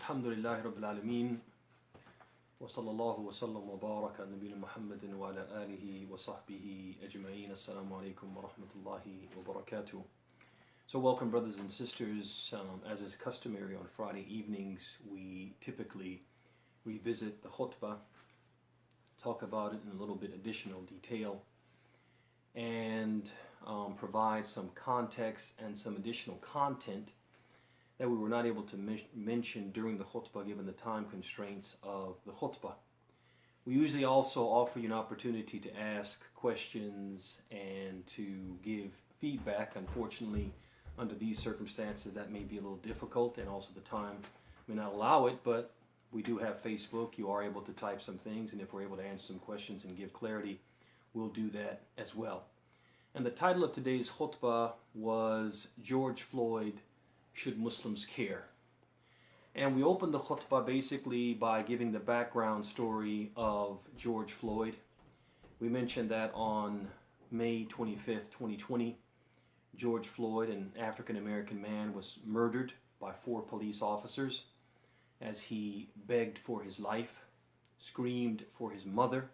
Alhamdulillahi Rabbil Alameen. Wa sallallahu wa sallam wa baraka ala nabiyina Muhammadin wa ala alihi wa sahbihi ajma'een. Assalamu alaikum wa rahmatullahi wa barakatuh. So welcome, brothers and sisters. As is customary on Friday evenings, we typically revisit the khutbah, talk about it in a little bit additional detail, and provide some context and some additional content that we were not able to mention during the khutbah given the time constraints of the khutbah. We usually also offer you an opportunity to ask questions and to give feedback. Unfortunately, under these circumstances, that may be a little difficult, and also the time may not allow it, but we do have Facebook. You are able to type some things, and if we're able to answer some questions and give clarity, we'll do that as well. And the title of today's khutbah was George Floyd, Should Muslims Care? And we opened the khutbah basically by giving the background story of George Floyd. We mentioned that on May 25th, 2020, George Floyd, an African-American man, was murdered by 4 police officers as he begged for his life, screamed for his mother,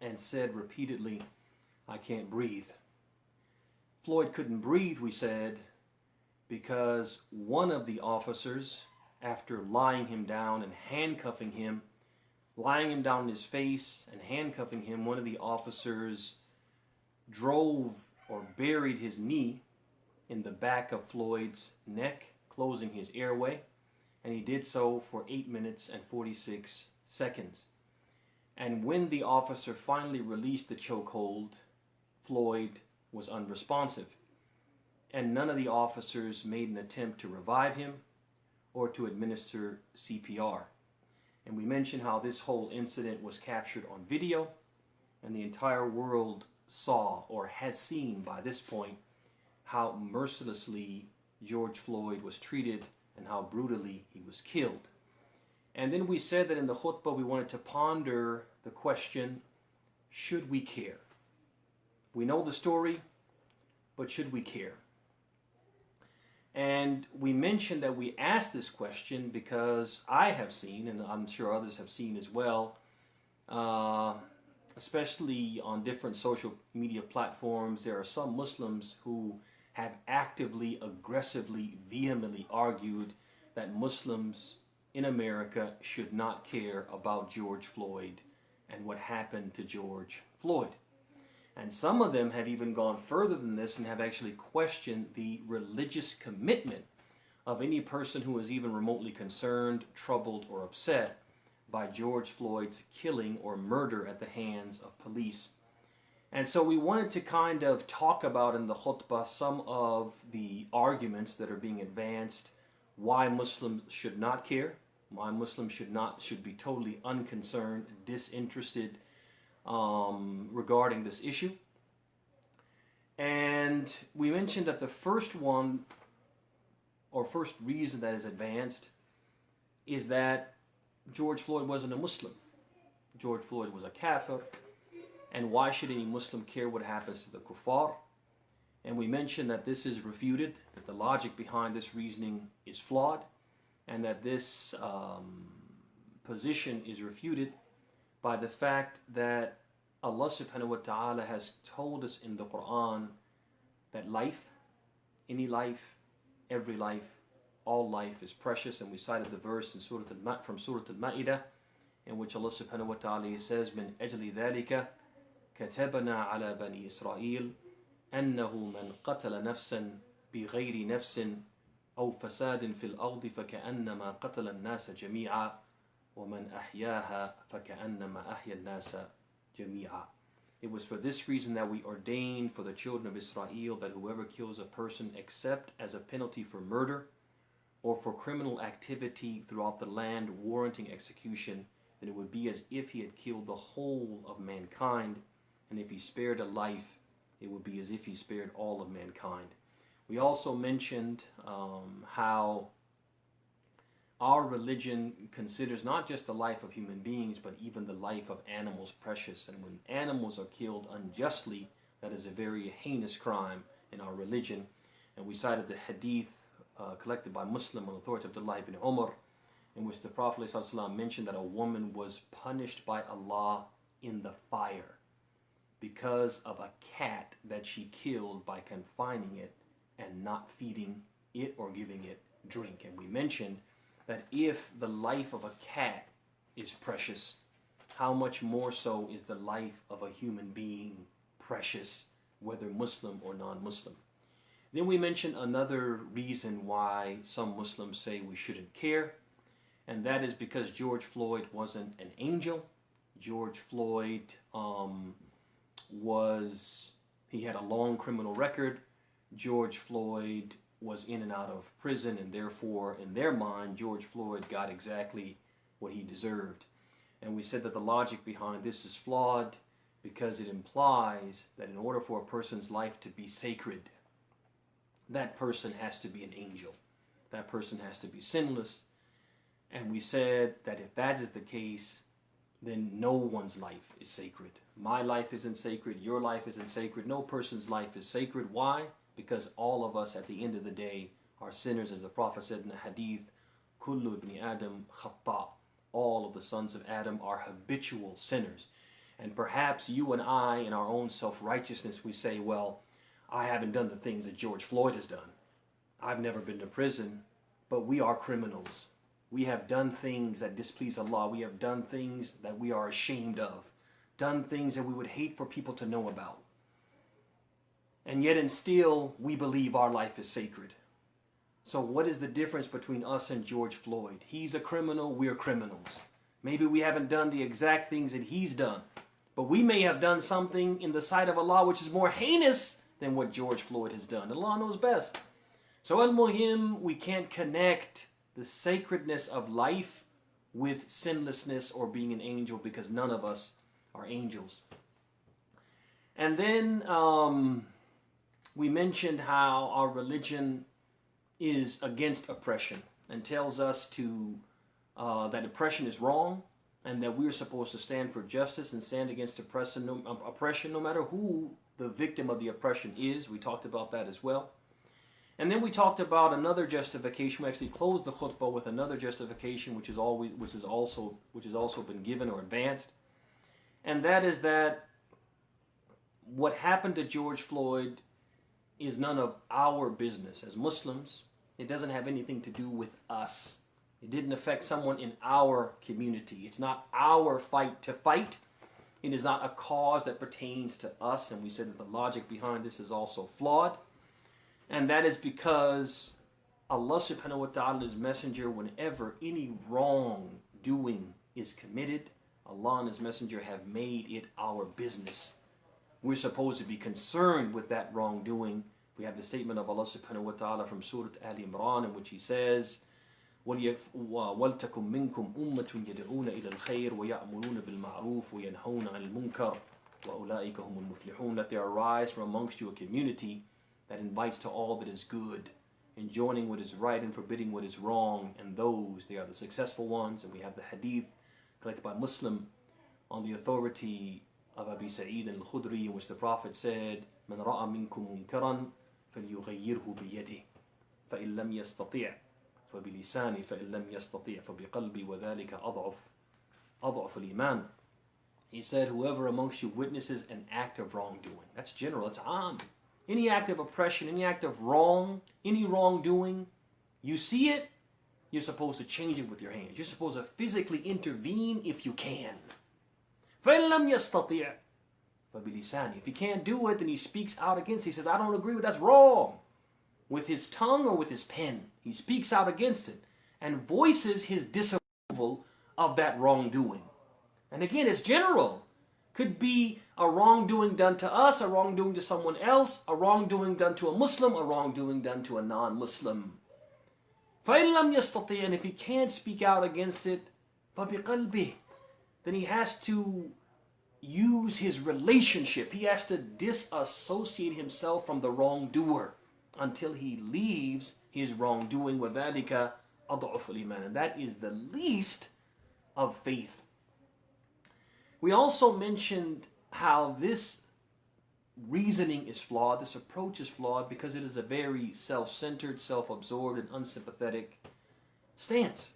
and said repeatedly, "I can't breathe." Floyd couldn't breathe, we said, because one of the officers, after lying him down and handcuffing him, lying him down on his face and handcuffing him, one of the officers drove or buried his knee in the back of Floyd's neck, closing his airway, and he did so for 8 minutes and 46 seconds. And when the officer finally released the chokehold, Floyd was unresponsive. And none of the officers made an attempt to revive him or to administer CPR. And we mentioned how this whole incident was captured on video, and the entire world saw, or has seen by this point, how mercilessly George Floyd was treated and how brutally he was killed. And then we said that in the khutbah we wanted to ponder the question, should we care? We know the story, but should we care? And we mentioned that we asked this question because I have seen, and I'm sure others have seen as well, especially on different social media platforms, there are some Muslims who have actively, aggressively, vehemently argued that Muslims in America should not care about George Floyd and what happened to George Floyd. And some of them have even gone further than this and have actually questioned the religious commitment of any person who is even remotely concerned, troubled, or upset by George Floyd's killing or murder at the hands of police. And so we wanted to kind of talk about in the khutbah some of the arguments that are being advanced, why Muslims should not care, why Muslims should be totally unconcerned, disinterested, regarding this issue. And we mentioned that the first one, or first reason that is advanced, is that George Floyd wasn't a Muslim. George Floyd was a kafir, and why should any Muslim care what happens to the kuffar? And we mentioned that this is refuted, that the logic behind this reasoning is flawed, and that this position is refuted by the fact that Allah subhanahu wa ta'ala has told us in the Quran that life, any life, every life, all life is precious. And we cited the verse in from Surah Al-Ma'idah, in which Allah subhanahu wa ta'ala says, "Min ajli dhalika katabna ala bani Israel annahu man qatala nafsan bighayri nafsin aw fasadin fil ardi faka'annama qatala an-nasa jami'a وَمَنْ أَحْيَاهَا فَكَأَنَّمَا أَحْيَا النَّاسَ جَمِيعًا." It was for this reason that we ordained for the children of Israel that whoever kills a person except as a penalty for murder or for criminal activity throughout the land warranting execution, then it would be as if he had killed the whole of mankind, and if he spared a life, it would be as if he spared all of mankind. We also mentioned how our religion considers not just the life of human beings, but even the life of animals precious. And when animals are killed unjustly, that is a very heinous crime in our religion. And we cited the hadith collected by Muslim on authority of Abd'Llah ibn Umar, in which the Prophet ﷺ mentioned that a woman was punished by Allah in the fire because of a cat that she killed by confining it and not feeding it or giving it drink. And we mentioned that if the life of a cat is precious, how much more so is the life of a human being precious, whether Muslim or non-Muslim. Then we mentioned another reason why some Muslims say we shouldn't care, and that is because George Floyd wasn't an angel. George Floyd he had a long criminal record. George Floyd was in and out of prison, and therefore, in their mind, George Floyd got exactly what he deserved. And we said that the logic behind this is flawed because it implies that in order for a person's life to be sacred, that person has to be an angel. That person has to be sinless. And we said that if that is the case, then no one's life is sacred. My life isn't sacred. Your life isn't sacred. No person's life is sacred. Why? Because all of us at the end of the day are sinners, as the Prophet said in the hadith, Kullu ibn Adam khata. All of the sons of Adam are habitual sinners. And perhaps you and I, in our own self-righteousness, we say, well, I haven't done the things that George Floyd has done. I've never been to prison, but we are criminals. We have done things that displease Allah. We have done things that we are ashamed of. Done things that we would hate for people to know about. And yet and still, we believe our life is sacred. So what is the difference between us and George Floyd? He's a criminal, we're criminals. Maybe we haven't done the exact things that he's done, but we may have done something in the sight of Allah which is more heinous than what George Floyd has done. Allah knows best. So al-Muhim, we can't connect the sacredness of life with sinlessness or being an angel, because none of us are angels. And then we mentioned how our religion is against oppression and tells us to that oppression is wrong, and that we're supposed to stand for justice and stand against oppression no matter who the victim of the oppression is. We talked about that as well. And then we talked about another justification. We actually closed the khutbah with another justification, which has also been given or advanced, and that is that what happened to George Floyd is none of our business as Muslims. It doesn't have anything to do with us. It didn't affect someone in our community. It's not our fight to fight. It is not a cause that pertains to us. And we said that the logic behind this is also flawed. And that is because Allah subhanahu wa ta'ala, His messenger, whenever any wrongdoing is committed, Allah and His messenger have made it our business. We're supposed to be concerned with that wrongdoing. We have the statement of Allah subhanahu wa ta'ala from Surah Al-Imran, in which He says, وَلْتَكُمْ مِنْكُمْ أُمَّةٌ يَدْعُونَ إِلَى الْخَيْرِ وَيَأْمُرُونَ بِالْمَعْرُوفِ وَيَنْهَوْنَ عَنِ الْمُنْكَرِ وَأُولَٰئِكَ هُمُ الْمُفْلِحُونَ. That there arise from amongst you a community that invites to all that is good, enjoining what is right and forbidding what is wrong, and those, they are the successful ones. And we have the hadith collected by Muslim on the authority of Abi Sa'id al-Khudri, in which the Prophet said, مَنْ رَأَى مِنْكُمْ مُنْكَرًا فَلْيُغَيِّرْهُ بِيَدِهِ فَإِنْ لَمْ يَسْتَطِعْ فَبِلِسَانِهِ فَإِنْ لَمْ يَسْتَطِعْ فَبِقَلْبِهِ وَذَلِكَ أَضْعَفُ الْإِيمَانِ. He said, whoever amongst you witnesses an act of wrongdoing. That's general, it's am. Any act of oppression, any act of wrong, any wrongdoing, you see it, you're supposed to change it with your hands. You're supposed to physically intervene if you can. فَإِنْ لَمْ يَسْتَطِعْ فَبِلِسَانِهِ. If he can't do it, then he speaks out against it. He says, I don't agree with that's wrong. With his tongue or with his pen, he speaks out against it and voices his disapproval of that wrongdoing. And again, it's general. Could be a wrongdoing done to us, a wrongdoing to someone else, a wrongdoing done to a Muslim, a wrongdoing done to a non-Muslim. فَإِنْ لَمْ يَسْتَطِعْ. And if he can't speak out against it, فَبِقَلْبِهِ. Then he has to use his relationship. He has to disassociate himself from the wrongdoer until he leaves his wrongdoing. وَذَلِكَ أَضْعُفُ الْإِيمَانِ. And that is the least of faith. We also mentioned how this reasoning is flawed, this approach is flawed, because it is a very self-centered, self-absorbed, and unsympathetic stance.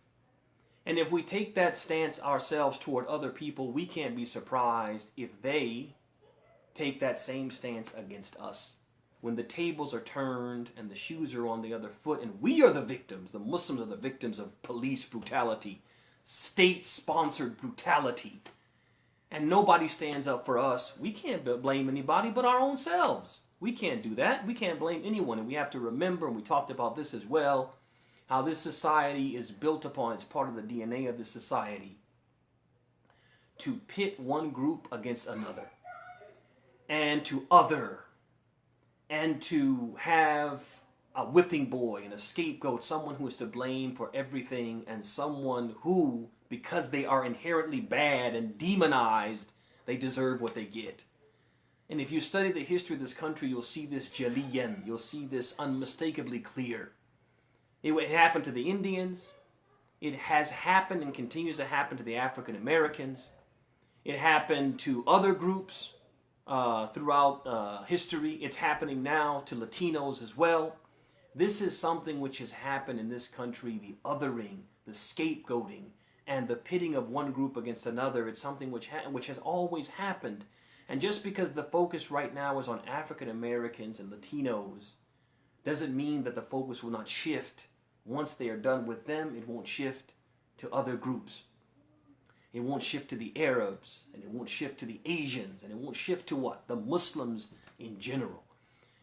And if we take that stance ourselves toward other people, we can't be surprised if they take that same stance against us. When the tables are turned and the shoes are on the other foot, and we are the victims, the Muslims are the victims of police brutality, state-sponsored brutality, and nobody stands up for us, we can't blame anybody but our own selves. We can't do that. We can't blame anyone. And we have to remember, and we talked about this as well, how this society is built upon, it's part of the DNA of this society, to pit one group against another, and to other, and to have a whipping boy and a scapegoat, someone who is to blame for everything, and someone who, because they are inherently bad and demonized, they deserve what they get. And if you study the history of this country, you'll see this jaliyan, you'll see this unmistakably clear. It happened to the Indians. It has happened and continues to happen to the African Americans. It happened to other groups throughout history. It's happening now to Latinos as well. This is something which has happened in this country, the othering, the scapegoating, and the pitting of one group against another. It's something which has always happened. And just because the focus right now is on African Americans and Latinos doesn't mean that the focus will not shift. Once they are done with them, it won't shift to other groups. It won't shift to the Arabs, and it won't shift to the Asians, and it won't shift to what? The Muslims in general.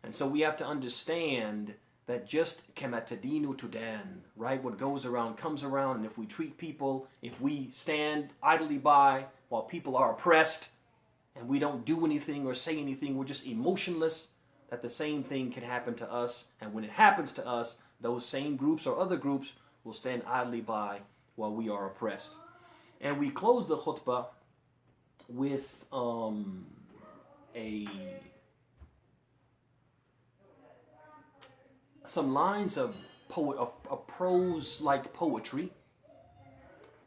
And so we have to understand that just kama tadinu tudan, right? What goes around comes around, and if we treat people, if we stand idly by while people are oppressed, and we don't do anything or say anything, we're just emotionless, that the same thing can happen to us. And when it happens to us, those same groups or other groups will stand idly by while we are oppressed. And we close the khutbah with some lines of prose-like poetry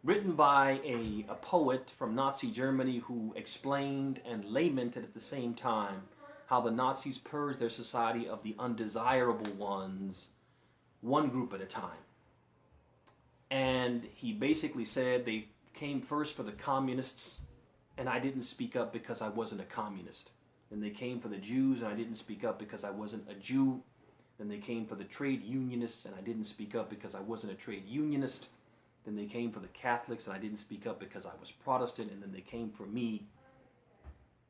written by a poet from Nazi Germany who explained and lamented at the same time how the Nazis purged their society of the undesirable ones, one group at a time. And he basically said they came first for the communists, and I didn't speak up because I wasn't a communist. Then they came for the Jews, and I didn't speak up because I wasn't a Jew. Then they came for the trade unionists, and I didn't speak up because I wasn't a trade unionist. Then they came for the Catholics, and I didn't speak up because I was Protestant. And then they came for me,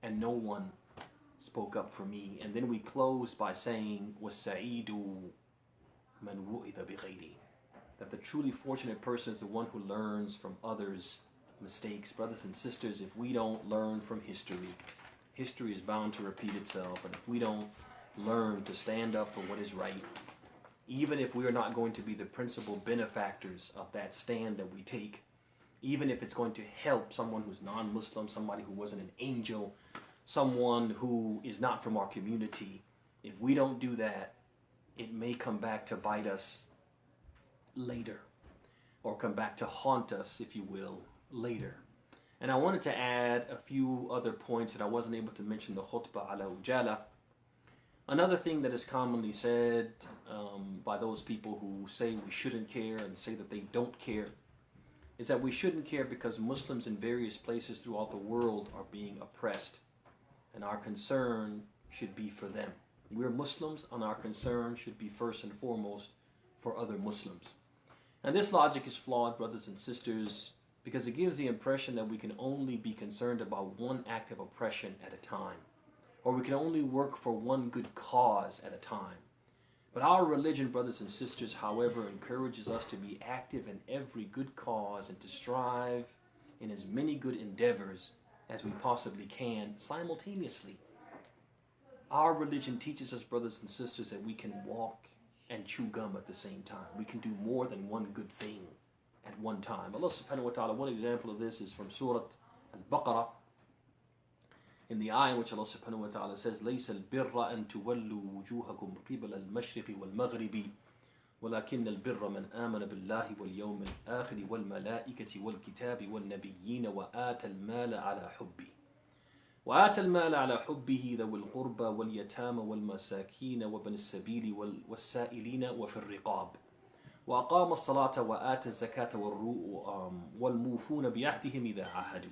and no one spoke up for me. And then we closed by saying, وَالسَّعِيدُ مَنْ وُئِذَ بِغَيْرِهِ, that the truly fortunate person is the one who learns from others' mistakes. Brothers and sisters, if we don't learn from history, history is bound to repeat itself. And if we don't learn to stand up for what is right, even if we are not going to be the principal benefactors of that stand that we take, even if it's going to help someone who's non-Muslim, somebody who wasn't an angel, someone who is not from our community, if we don't do that, it may come back to bite us later, or come back to haunt us, if you will, later. And I wanted to add a few other points that I wasn't able to mention the khutbah ala ujala. Another thing that is commonly said by those people who say we shouldn't care and say that they don't care is that we shouldn't care because Muslims in various places throughout the world are being oppressed, and our concern should be for them. We're Muslims, and our concern should be first and foremost for other Muslims. And this logic is flawed, brothers and sisters, because it gives the impression that we can only be concerned about one act of oppression at a time, or we can only work for one good cause at a time. But our religion, brothers and sisters, however, encourages us to be active in every good cause and to strive in as many good endeavors as we possibly can simultaneously. Our religion teaches us, brothers and sisters, that we can walk and chew gum at the same time. We can do more than one good thing at one time. Allah subhanahu wa ta'ala, one example of this is from Surah Al-Baqarah, in the ayah in which Allah subhanahu wa ta'ala says, لَيْسَ الْبِرَّ أَن تُوَلُّوا وُجُوهَكُمْ قِبَلَ الْمَشْرِقِ وَالْمَغْرِبِ وَلَكِنَّ الْبِرَّ مَنْ آمَنَ بِاللَّهِ وَالْيَوْمِ الْآخِرِ وَالْمَلَائِكَةِ وَالْكِتَابِ وَالنَّبِيِّينَ وَآتَى الْمَالَ عَلَى حُبِّهِ وآتى المال على حبه ذوي القربى واليتامى والمساكين وابن السبيل والسائلين وفي الرقاب وأقام الصلاة وآتى الزكاة والموفون بعهدهم إذا عاهدوا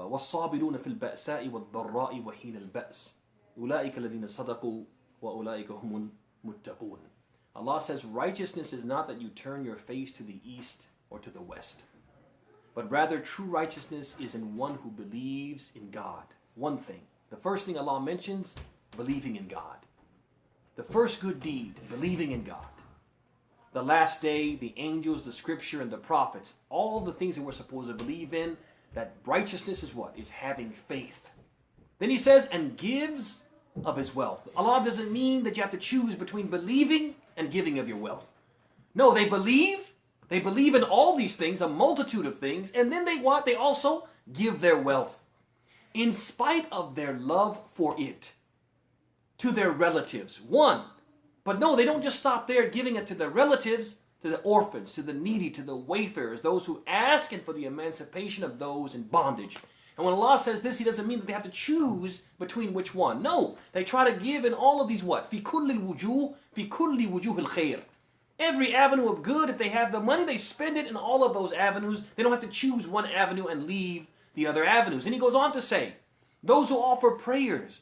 والصابرون في البأساء والضراء وحين البأس أولئك الذين صدقوا وأولئك هم المتقون. Allah says righteousness is not that you turn your face to the east or to the west, but rather true righteousness is in one who believes in God. One thing. The first thing Allah mentions, believing in God. The first good deed, believing in God. The last day, the angels, the scripture, and the prophets. All the things that we're supposed to believe in, that righteousness is what? Is having faith. Then he says, and gives of his wealth. Allah doesn't mean that you have to choose between believing and giving of your wealth. No, they believe in all these things, a multitude of things, and then they also give their wealth in spite of their love for it to their relatives. One. But no, they don't just stop there giving it to their relatives, to the orphans, to the needy, to the wayfarers, those who ask and for the emancipation of those in bondage. And when Allah says this, He doesn't mean that they have to choose between which one. No, they try to give in all of these what? في كل الوجوه في كل وجوه الخير. Every avenue of good, if they have the money, they spend it in all of those avenues. They don't have to choose one avenue and leave the other avenues. And He goes on to say, those who offer prayers.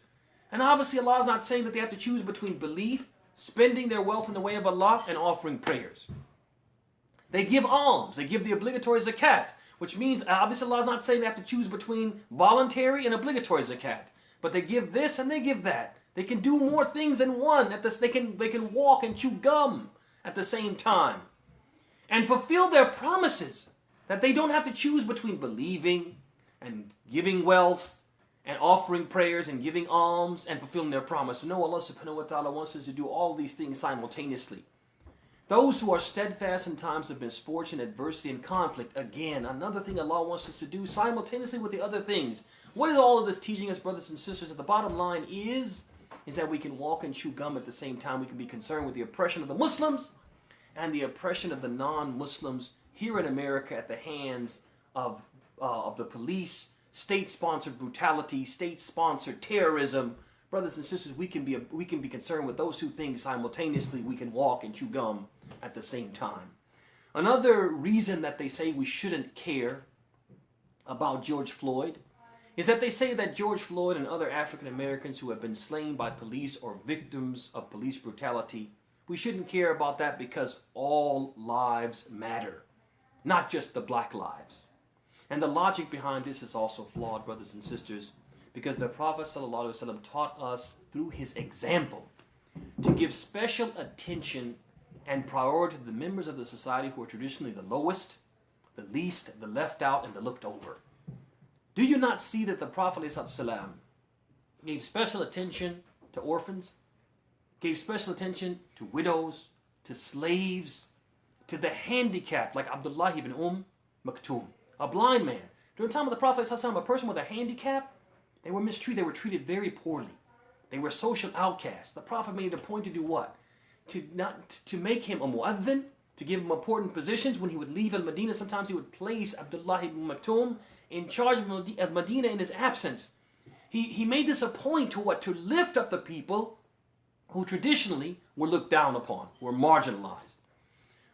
And obviously Allah is not saying that they have to choose between belief, spending their wealth in the way of Allah, and offering prayers. They give alms. They give the obligatory zakat, which means obviously Allah is not saying they have to choose between voluntary and obligatory zakat. But they give this and they give that. They can do more things than one. They can walk and chew gum at the same time. And fulfill their promises. That they don't have to choose between believing and giving wealth and offering prayers and giving alms and fulfilling their promise. No, Allah subhanahu wa ta'ala wants us to do all these things simultaneously. Those who are steadfast in times of misfortune, adversity, and conflict. Again, another thing Allah wants us to do simultaneously with the other things. What is all of this teaching us, brothers and sisters? At the bottom line is that we can walk and chew gum at the same time. We can be concerned with the oppression of the Muslims and the oppression of the non-Muslims here in America at the hands of the police, state-sponsored brutality, state-sponsored terrorism. Brothers and sisters, we can be concerned with those two things simultaneously. We can walk and chew gum at the same time. Another reason that they say we shouldn't care about George Floyd is that they say that George Floyd and other African Americans who have been slain by police or victims of police brutality, we shouldn't care about that because all lives matter, not just the black lives. And the logic behind this is also flawed, brothers and sisters, because the Prophet ﷺ taught us through his example to give special attention and priority to the members of the society who are traditionally the lowest, the least, the left out, and the looked over. Do you not see that the Prophet ﷺ gave special attention to orphans, gave special attention to widows, to slaves, to the handicapped, like Abd'Llah ibn Maktoum, a blind man. During the time of the Prophet ﷺ, a person with a handicap, they were mistreated. They were treated very poorly. They were social outcasts. The Prophet made it a point to do what? To make him a mu'adhin, to give him important positions. When he would leave Al-Madinah, sometimes he would place Abdullah ibn Maktoum in charge of Medina in his absence. He made this a point to what? To lift up the people who traditionally were looked down upon, were marginalized.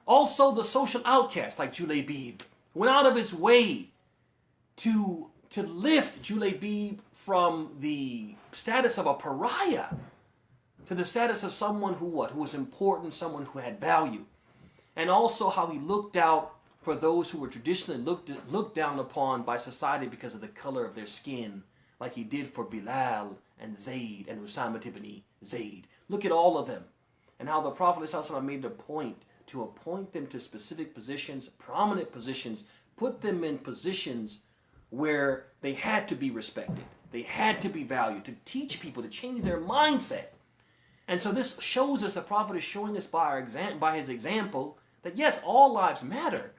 Also the social outcasts like Julaybib went out of his way to lift Julaybib from the status of a pariah to the status of someone who was important, someone who had value. And also how he looked out for those who were traditionally looked down upon by society because of the color of their skin, like he did for Bilal and Zayd and Usama ibn Zayd. Look at all of them. And how the Prophet ﷺ made it a point to appoint them to specific positions, prominent positions, put them in positions where they had to be respected. They had to be valued, to teach people, to change their mindset. And so this shows us, the Prophet is showing us by his example that yes, all lives matter.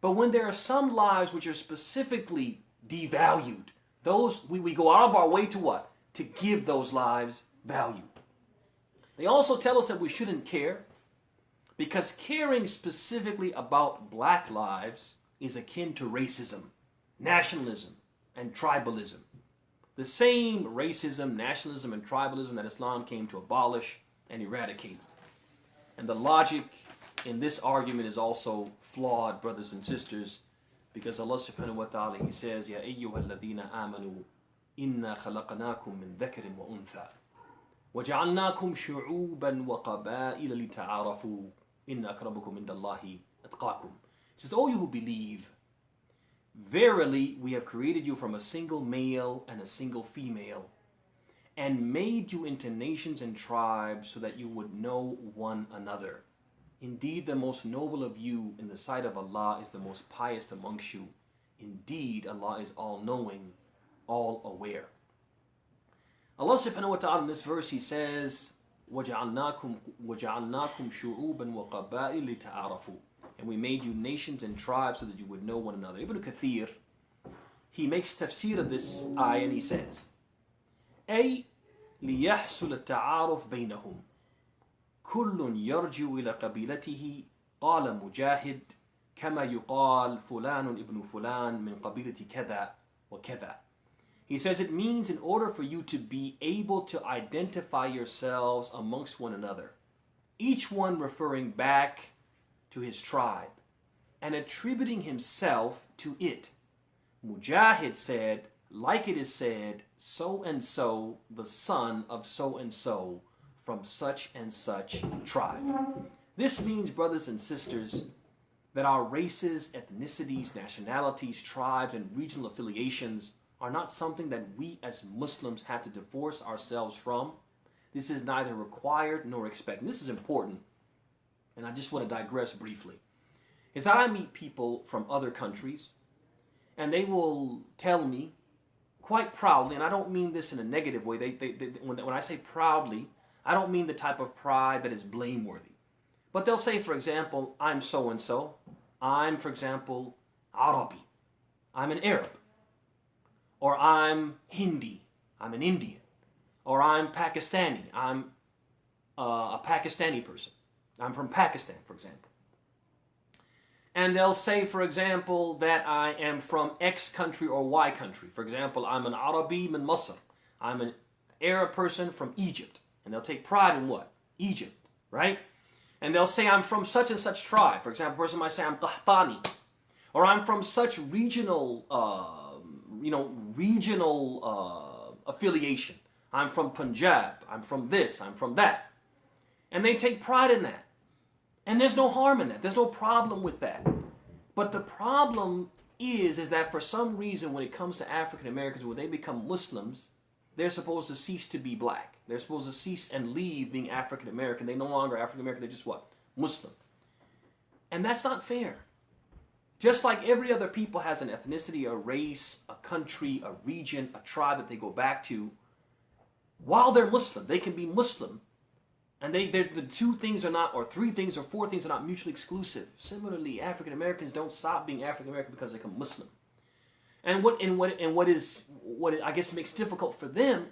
But when there are some lives which are specifically devalued, those we go out of our way to what? To give those lives value. They also tell us that we shouldn't care because caring specifically about black lives is akin to racism, nationalism, and tribalism. The same racism, nationalism, and tribalism that Islam came to abolish and eradicate. And the logic in this argument is also flawed, brothers and sisters, because Allah subhanahu wa ta'ala, He says, Ya ayyuha alladhina amanu, inna khalaqnakum min dhakarin wa untha, وَجَعَلْنَاكُمْ شُعُوبًا وَقَبَائِلَ لِتَعَارَفُوا إِنَّ أَكْرَمَكُمْ عِنْدَ اللَّهِ أَتْقَاكُمْ. It says, O you who believe, verily we have created you from a single male and a single female, and made you into nations and tribes so that you would know one another. Indeed, the most noble of you in the sight of Allah is the most pious amongst you. Indeed, Allah is all-knowing, all-aware. Allah subhanahu wa ta'ala in this verse, He says, وَجَعَلْنَاكُمْ شُعُوبًا وَقَبَائِلِ لِتَعَارَفُوا. And we made you nations and tribes so that you would know one another. Ibn Kathir, he makes tafsir of this ayah and he says, أي ليحصل التعارف بينهم كل يرجع إلى قبيلته قال مجاهد كما يقال فلان ابن فلان من قبيلة كذا وكذا. He says it means in order for you to be able to identify yourselves amongst one another, each one referring back to his tribe and attributing himself to it. Mujahid said, like it is said, so and so, the son of so and so, from such and such tribe. This means, brothers and sisters, that our races, ethnicities, nationalities, tribes, and regional affiliations are not something that we as Muslims have to divorce ourselves from. This is neither required nor expected. This is important, and I just want to digress briefly. Is that I meet people from other countries, and they will tell me quite proudly, and I don't mean this in a negative way. When I say proudly, I don't mean the type of pride that is blameworthy. But they'll say, for example, I'm so-and-so. I'm, for example, Arabi. I'm an Arab. Or I'm Hindi, I'm an Indian. Or I'm Pakistani, I'm a Pakistani person. I'm from Pakistan, for example. And they'll say, for example, that I am from X country or Y country. For example, I'm an Arabi min Masr. I'm an Arab person from Egypt. And they'll take pride in what? Egypt, right? And they'll say I'm from such and such tribe. For example, a person might say I'm Qahtani. Or I'm from such regional affiliation. I'm from Punjab. I'm from this. I'm from that. And they take pride in that. And there's no harm in that. There's no problem with that. But the problem is that for some reason when it comes to African Americans, when they become Muslims, they're supposed to cease to be black. They're supposed to cease and leave being African American. They're no longer African American. They're just what? Muslim. And that's not fair. Just like every other people has an ethnicity, a race, a country, a region, a tribe that they go back to, while they're Muslim, they can be Muslim, and the two things are not, or three things or four things are not mutually exclusive. Similarly, African Americans don't stop being African American because they become Muslim. And what I guess makes difficult for them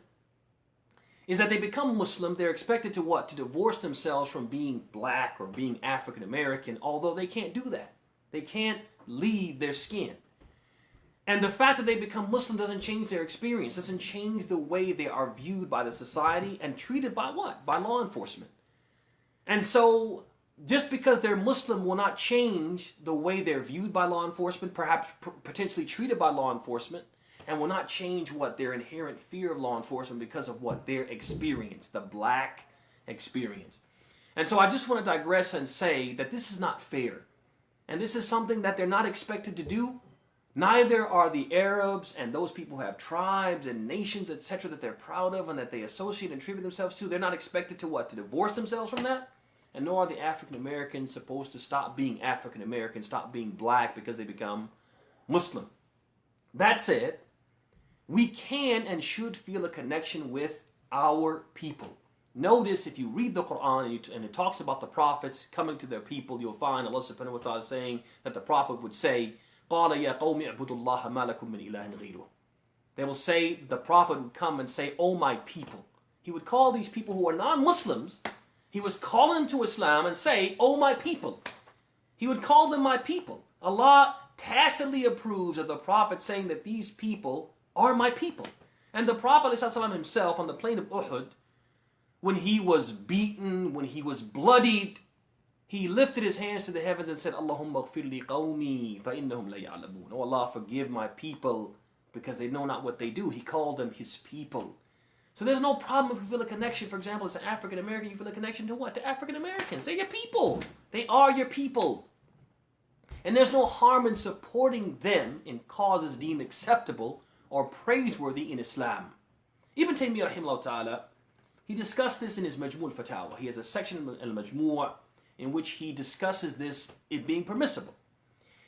is that they become Muslim. They're expected to what? To divorce themselves from being black or being African American, although they can't do that. They can't leave their skin. And the fact that they become Muslim doesn't change their experience, doesn't change the way they are viewed by the society and treated by what? By law enforcement. And so just because they're Muslim will not change the way they're viewed by law enforcement, perhaps potentially treated by law enforcement, and will not change what their inherent fear of law enforcement because of what their experience, the black experience. And so I just want to digress and say that this is not fair. And this is something that they're not expected to do. Neither are the Arabs and those people who have tribes and nations, etc., that they're proud of and that they associate and attribute themselves to. They're not expected to what? To divorce themselves from that. And nor are the African Americans supposed to stop being African American, stop being black because they become Muslim. That said, we can and should feel a connection with our people. Notice if you read the Quran and it talks about the prophets coming to their people, you'll find Allah subhanahu wa ta'ala saying that the prophet would say, قَالَ يَا قَوْمِ اعْبُدُوا اللَّهَ مَا لَكُم مِّنْ إِلَٰهٍ غَيْرُهُ. They will say, the prophet would come and say, "Oh my people." He would call these people who are non-Muslims, he was calling them to Islam and say, "Oh my people." He would call them my people. Allah tacitly approves of the prophet saying that these people are my people. And the Prophet ﷺ himself on the plain of Uhud, when he was beaten, when he was bloodied, he lifted his hands to the heavens and said, Allahumma ghfir li qawmi fa innahum la ya'lamun. Oh Allah, forgive my people because they know not what they do. He called them his people. So there's no problem if you feel a connection. For example, as an African American, you feel a connection to what? To African Americans. They're your people. They are your people. And there's no harm in supporting them in causes deemed acceptable or praiseworthy in Islam. Ibn Taymiyyah rahimahullah ta'ala, he discussed this in his Majmu' al-Fatawa. He has a section in al-Majmu' in which he discusses this, it being permissible.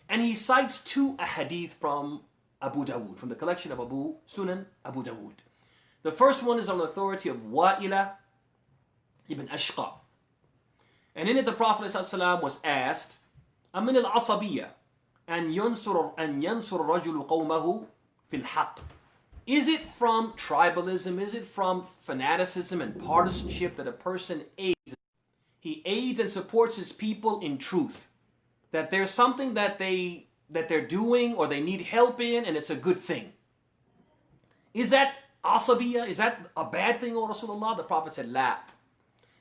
And he cites two ahadith from Abu Dawood, from the collection of Abu Sunan Abu Dawood. The first one is on the authority of Wa'ila ibn Ashqa. And in it the Prophet ﷺ was asked, أَمِنَ الْعَصَبِيَّةِ أَنْ يَنْصُرَ الرَّجُلُ قَوْمَهُ فِي الْحَقِّ. Is it from tribalism, is it from fanaticism and partisanship that a person aids? He aids and supports his people in truth. That there's something that they're doing or they need help in and it's a good thing. Is that Asabiyya? Is that a bad thing, O Rasulullah? The Prophet said, La.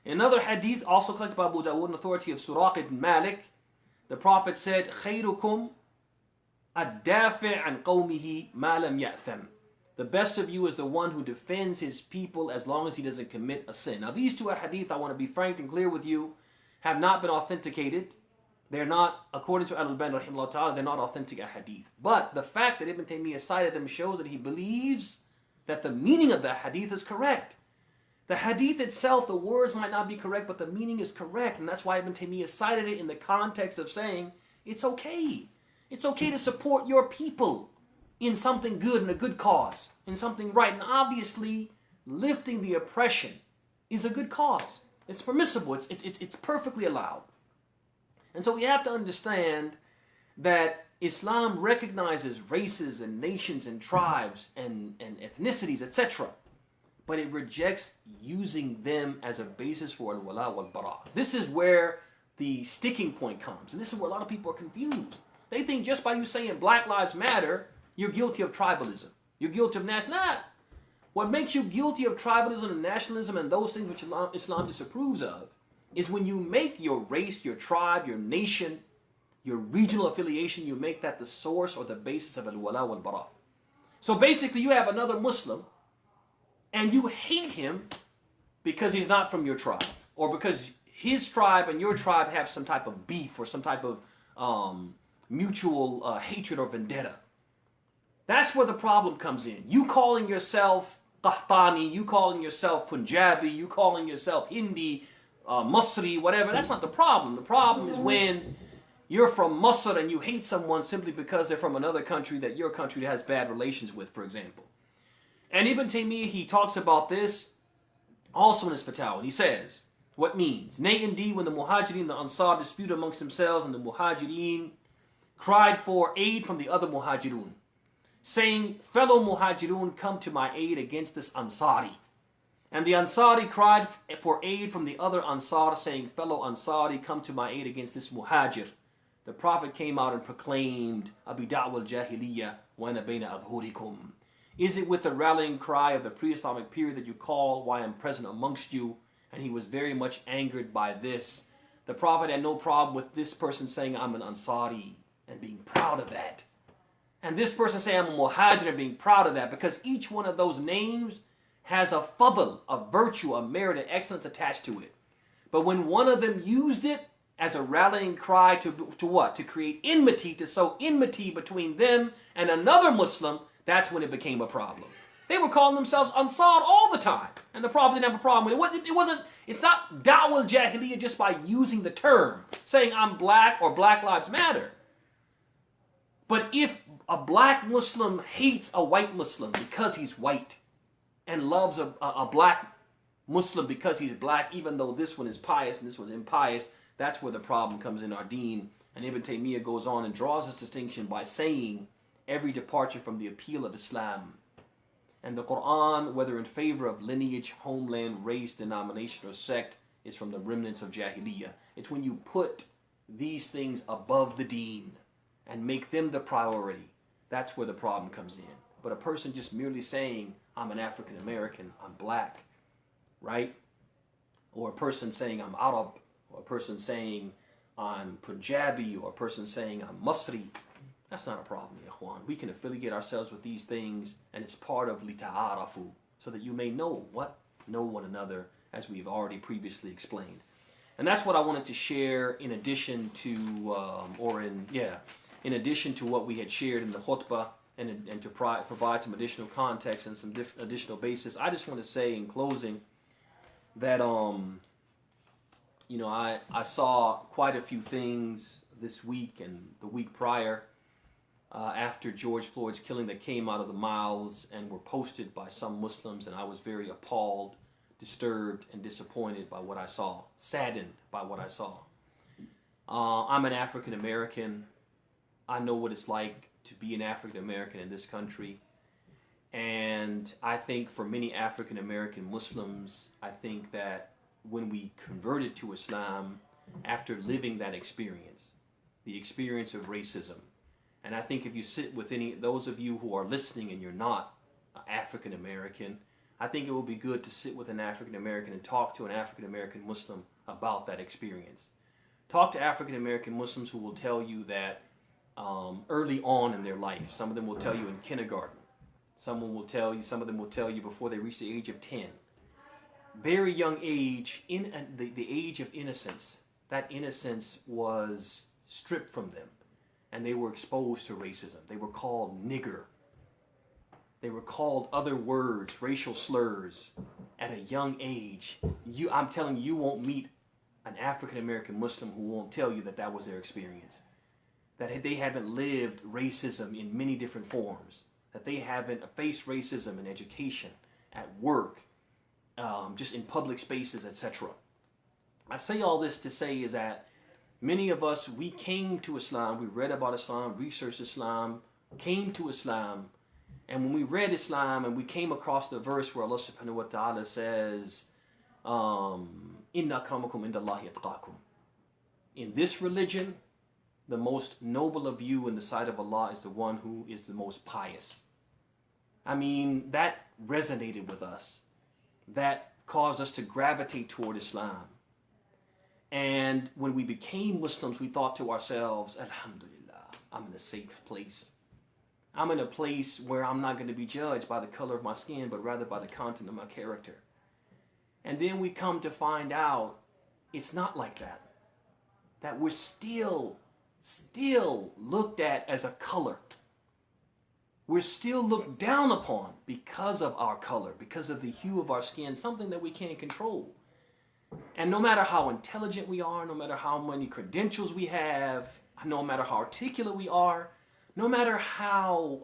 In another hadith, also collected by Abu Dawood, an authority of Suraq ibn Malik, the Prophet said, خَيْرُكُمْ الدَّافِعْ عَنْ قَوْمِهِ مَا لَمْ يَأْثَمْ. The best of you is the one who defends his people as long as he doesn't commit a sin. Now these two hadith, I want to be frank and clear with you, have not been authenticated. They're not, according to Al-Albani rahimahullah ta'ala, they're not authentic hadith. But the fact that Ibn Taymiyyah cited them shows that he believes that the meaning of the hadith is correct. The hadith itself, the words might not be correct, but the meaning is correct. And that's why Ibn Taymiyyah cited it in the context of saying, it's okay. It's okay to support your people in something good, in a good cause, in something right. And obviously, lifting the oppression is a good cause. It's permissible. It's perfectly allowed. And so we have to understand that Islam recognizes races and nations and tribes and ethnicities, etc. But it rejects using them as a basis for al-wala wal-bara. This is where the sticking point comes. And this is where a lot of people are confused. They think just by you saying Black Lives Matter, you're guilty of tribalism. You're guilty of nationalism. What makes you guilty of tribalism and nationalism and those things which Islam disapproves of is when you make your race, your tribe, your nation, your regional affiliation, you make that the source or the basis of al-wala wal-bara. So basically you have another Muslim and you hate him because he's not from your tribe or because his tribe and your tribe have some type of beef or some type of mutual hatred or vendetta. That's where the problem comes in. You calling yourself Qahtani, you calling yourself Punjabi, you calling yourself Hindi, Masri, whatever, that's not the problem. The problem is when you're from Masr and you hate someone simply because they're from another country that your country has bad relations with, for example. And Ibn Taymiyyah, he talks about this also in his Fatawa. He says, what means? Nay, indeed, when the Muhajirin and the Ansar disputed amongst themselves and the Muhajirin cried for aid from the other Muhajirun, saying, fellow Muhajirun, come to my aid against this Ansari. And the Ansari cried for aid from the other Ansar, saying, fellow Ansari, come to my aid against this Muhajir. The Prophet came out and proclaimed, Abd'Llah al-Jahiliyyah wa ana bayna adhurikum. Is it with the rallying cry of the pre-Islamic period that you call why I'm present amongst you? And he was very much angered by this. The Prophet had no problem with this person saying, I'm an Ansari, and being proud of that. And this person saying, I'm a Muhajir, and being proud of that, because each one of those names has a fadl, a virtue, a merit, and excellence attached to it. But when one of them used it as a rallying cry to what? To create enmity, to sow enmity between them and another Muslim, that's when it became a problem. They were calling themselves Ansar all the time. And the Prophet didn't have a problem with it. It's not Da'wah al-Jahiliyyah just by using the term, saying I'm black or Black Lives Matter. But if a black Muslim hates a white Muslim because he's white, and loves a black Muslim because he's black, even though this one is pious and this one's impious, that's where the problem comes in our deen. And Ibn Taymiyyah goes on and draws this distinction by saying every departure from the appeal of Islam and the Quran, whether in favor of lineage, homeland, race, denomination, or sect, is from the remnants of Jahiliyyah. It's when you put these things above the deen and make them the priority, that's where the problem comes in. But a person just merely saying, I'm an African American, I'm black, right? Or a person saying I'm Arab, or a person saying I'm Punjabi, or a person saying I'm Masri. That's not a problem, ya ikhwan. We can affiliate ourselves with these things, and it's part of lita'arafu, so that you may know one another, as we've already previously explained. And that's what I wanted to share in addition to, in addition to what we had shared in the khutbah, and to provide some additional context and some additional basis. I just want to say in closing that, I saw quite a few things this week and the week prior after George Floyd's killing that came out of the mouths and were posted by some Muslims, and I was very appalled, disturbed, and disappointed by what I saw, saddened by what I saw. I'm an African American. I know what it's like to be an African American in this country. And I think for many African American Muslims, I think that when we converted to Islam after living that experience, the experience of racism, and I think if you sit with those of you who are listening and you're not African American, I think it would be good to sit with an African American and talk to an African American Muslim about that experience. Talk to African American Muslims who will tell you that early on in their life, some of them will tell you in kindergarten, some of them will tell you before they reach the age of 10. Very young age, in the age of innocence, that innocence was stripped from them, and they were exposed to racism. They were called nigger. They were called other words, racial slurs, at a young age. I'm telling you, you won't meet an African American Muslim who won't tell you that that was their experience. That they haven't lived racism in many different forms. That they haven't faced racism in education, at work, just in public spaces, etc. I say all this to say is that many of us, we came to Islam, we read about Islam, researched Islam, came to Islam, and when we read Islam and we came across the verse where Allah subhanahu wa ta'ala says, Inna akramakum indallahi atqakum. In this religion, the most noble of you in the sight of Allah is the one who is the most pious. I mean, that resonated with us. That caused us to gravitate toward Islam. And when we became Muslims, we thought to ourselves, Alhamdulillah, I'm in a safe place. I'm in a place where I'm not going to be judged by the color of my skin, but rather by the content of my character. And then we come to find out it's not like that. That we're still looked at as a color. We're still looked down upon because of our color, because of the hue of our skin, something that we can't control. And no matter how intelligent we are, no matter how many credentials we have, no matter how articulate we are, no matter how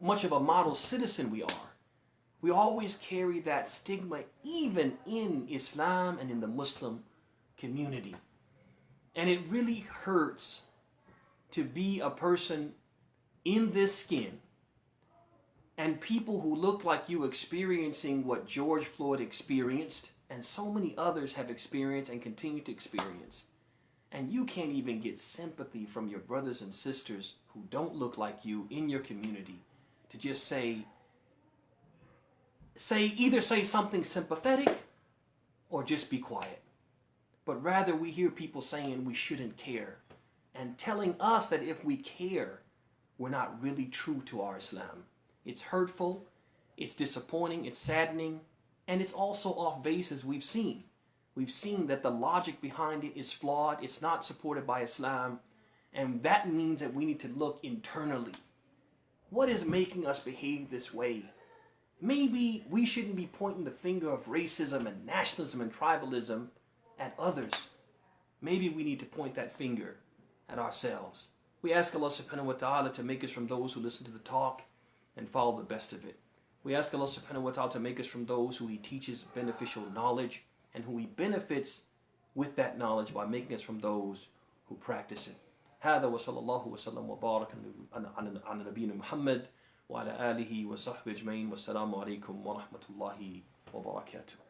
much of a model citizen we are, we always carry that stigma even in Islam and in the Muslim community. And it really hurts to be a person in this skin and people who look like you experiencing what George Floyd experienced and so many others have experienced and continue to experience. And you can't even get sympathy from your brothers and sisters who don't look like you in your community to just either say something sympathetic or just be quiet. But rather we hear people saying we shouldn't care and telling us that if we care, we're not really true to our Islam. It's hurtful, it's disappointing, it's saddening, and it's also off base, as we've seen. We've seen that the logic behind it is flawed, it's not supported by Islam, and that means that we need to look internally. What is making us behave this way? Maybe we shouldn't be pointing the finger of racism and nationalism and tribalism at others. Maybe we need to point that finger at ourselves. We ask Allah subhanahu wa ta'ala to make us from those who listen to the talk and follow the best of it. We ask Allah subhanahu wa ta'ala to make us from those who He teaches beneficial knowledge and who He benefits with that knowledge by making us from those who practice it. هذا وصلى الله وسلم وبارك على نبينا محمد وعلى آله وصحبه أجمعين والسلام عليكم ورحمة الله وبركاته.